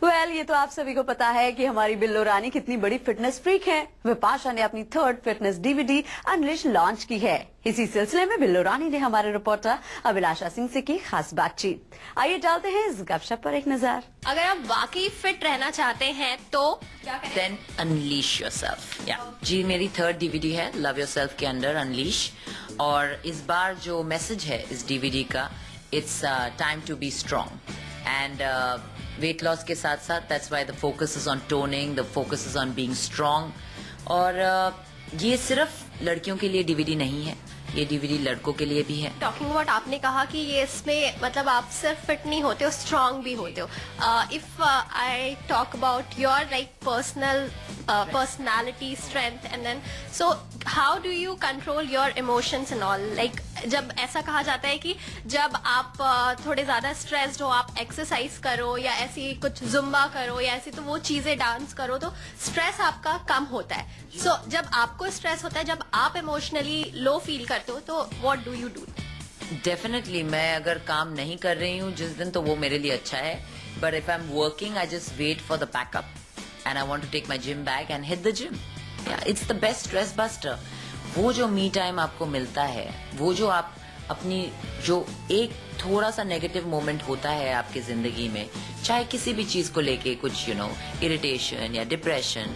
ये तो आप सभी को पता है कि हमारी बिल्लो रानी कितनी बड़ी फिटनेस फ्रीक है। विपाशा ने अपनी 3rd fitness DVD unleash launch की है। इसी सिलसिले में बिल्लो रानी ने हमारे रिपोर्टर अभिलाषा सिंह से की खास बातचीत। आइए डालते हैं इस गपशप पर एक नजर। अगर आप वाकई फिट रहना चाहते हैं तो क्या करें? Then unleash yourself. Yeah. जी मेरी 3rd डीवीडी है लव योरसेल्फ के अंडर अनलीश, और इस बार जो मैसेज है इस डीवीडी का, it's time to be strong and weight loss के साथ साथ that's why the focus is on toning, the focus is on being strong. और ये सिर्फ लड़कियों के लिए डीवीडी नहीं है, ये डीवीडी लड़कों के लिए भी है। टॉकिंग अबाउट, आपने कहा कि ये इसमें मतलब आप सिर्फ फिट नहीं होते हो, स्ट्रांग भी होते हो। If I talk about your like personality strength and then so how do you control your emotions and all, like जब ऐसा कहा जाता है कि जब आप थोड़े ज्यादा स्ट्रेस्ड हो आप एक्सरसाइज करो या ऐसी कुछ जुम्बा करो या ऐसी तो वो चीजें डांस करो तो स्ट्रेस आपका कम होता है। सो जब आपको स्ट्रेस होता है, जब आप इमोशनली लो फील करते हो तो what do you do? Definitely मैं अगर काम नहीं कर रही हूँ जिस दिन तो वो मेरे लिए अच्छा है, but if I am working I just wait for the pack up and I want to take my gym bag and hit the gym. It's the best stress buster. वो जो मी टाइम आपको मिलता है, वो जो आप अपनी जो एक थोड़ा सा नेगेटिव मोमेंट होता है आपकी जिंदगी में, चाहे किसी भी चीज को लेके कुछ इरिटेशन या डिप्रेशन,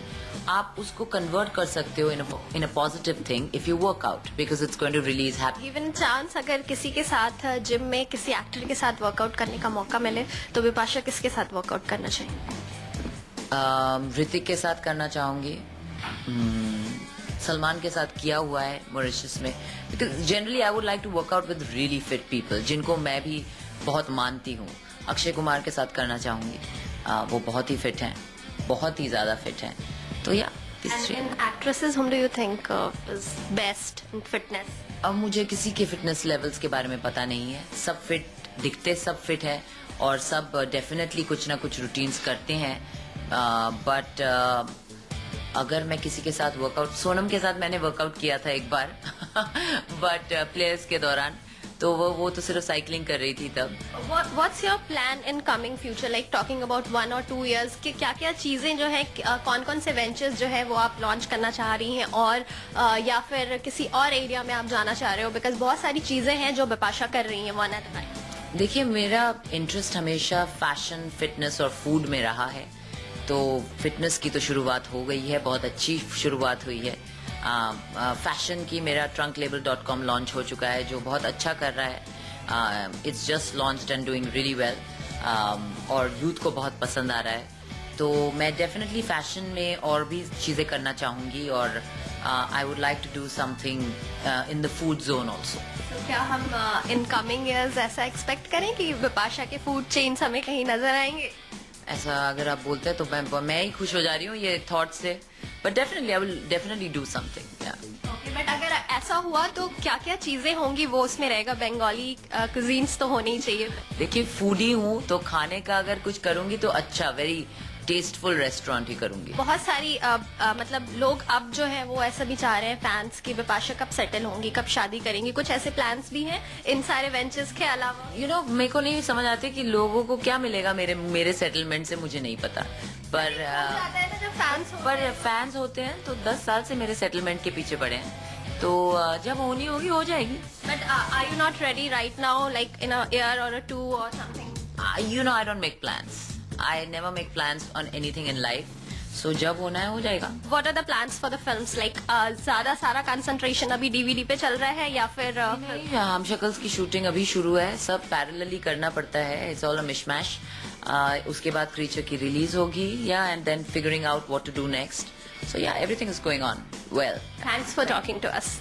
आप उसको कन्वर्ट कर सकते हो in a positive thing if you work out, because it's going to release happy. Given chance अगर किसी के साथ जिम में किसी एक्टर के साथ वर्कआउट करने का मौका मिले तो विपाशा किसके साथ वर्कआउट करना चाहिए? ऋतिक के साथ करना चाहूंगी। सलमान के साथ किया हुआ है मॉरिशस में, because generally I would like to work out with really fit people जिनको मैं भी बहुत मानती हूँ। अक्षय कुमार के साथ करना चाहूंगी, वो बहुत ही फिट हैं, बहुत ही ज्यादा फिट हैं। तो या actresses whom do you think is best in fitness? अब मुझे किसी के फिटनेस लेवल्स के बारे में पता नहीं है। सब फिट दिखते, सब फिट है और सब डेफिनेटली कुछ ना कुछ रूटीन्स करते हैं, बट अगर मैं किसी के साथ वर्कआउट, सोनम के साथ मैंने वर्कआउट किया था एक बार बट प्लेयर्स के दौरान, तो वो तो सिर्फ साइकिलिंग कर रही थी तब। What's your plan in coming future, like talking about 1 or 2 years कि क्या क्या चीजें जो है, कौन कौन से वेंचर्स जो है वो आप लॉन्च करना चाह रही हैं, और या फिर किसी और एरिया में आप जाना चाह रहे हो? बिकॉज बहुत सारी चीजें हैं जो विपाशा कर रही हैं वन एट अ टाइम। देखिए मेरा इंटरेस्ट हमेशा फैशन, फिटनेस और फूड में रहा है, तो फिटनेस की तो शुरुआत हो गई है, बहुत अच्छी शुरुआत हुई है। फैशन की मेरा trunklabel.com लॉन्च हो चुका है जो बहुत अच्छा कर रहा है। It's just launched and doing really well, और यूथ को बहुत पसंद आ रहा है। तो मैं डेफिनेटली फैशन में और भी चीज़ें करना चाहूँगी, और I would like to do something in the food zone also. तो क्या हम इन कमिंग ईयर्स ऐसा एक्सपेक्ट करें कि विपाशा के फूड चेन्स हमें कहीं नजर आएंगे? ऐसा अगर आप बोलते हैं तो मैं ही खुश हो जा रही हूँ ये थॉट से, but definitely I will definitely do something. Okay, but अगर ऐसा हुआ तो क्या क्या चीजें होंगी वो उसमें रहेगा? बंगाली कुजीन्स तो होनी ही चाहिए। देखिए फूडी हूँ तो खाने का अगर कुछ करूंगी तो अच्छा, वेरी टेस्टफुल रेस्टोरेंट ही करूंगी। बहुत सारी मतलब लोग अब जो है वो ऐसा भी चाह रहे हैं फैंस की विपाशा कब सेटल होंगी, कब शादी करेंगी, कुछ ऐसे प्लान्स भी हैं इन सारे वेंचर्स के अलावा? मेरे को नहीं समझ आती कि लोगों को क्या मिलेगा मेरे सेटलमेंट से, मुझे नहीं पता, पर फैंस होते हैं तो 10 साल से मेरे सेटलमेंट के पीछे पड़े हैं, तो जब होनी होगी हो जाएगी। But are you not ready right now, like in a year or a 2 or something? I don't make plans, I never make plans on anything in life, so जब होना है हो जाएगा। What are the plans for the films? Like ज्यादा सारा concentration अभी DVD पे चल रहा है या फिर हम शक्ल्स की शूटिंग अभी शुरू है, सब पैरेलली करना पड़ता है, इट्स ऑल अ मिशमैश। उसके बाद क्रीचर की रिलीज होगी, yeah and then figuring out what to do next, so yeah everything is going on well. Thanks for talking to us.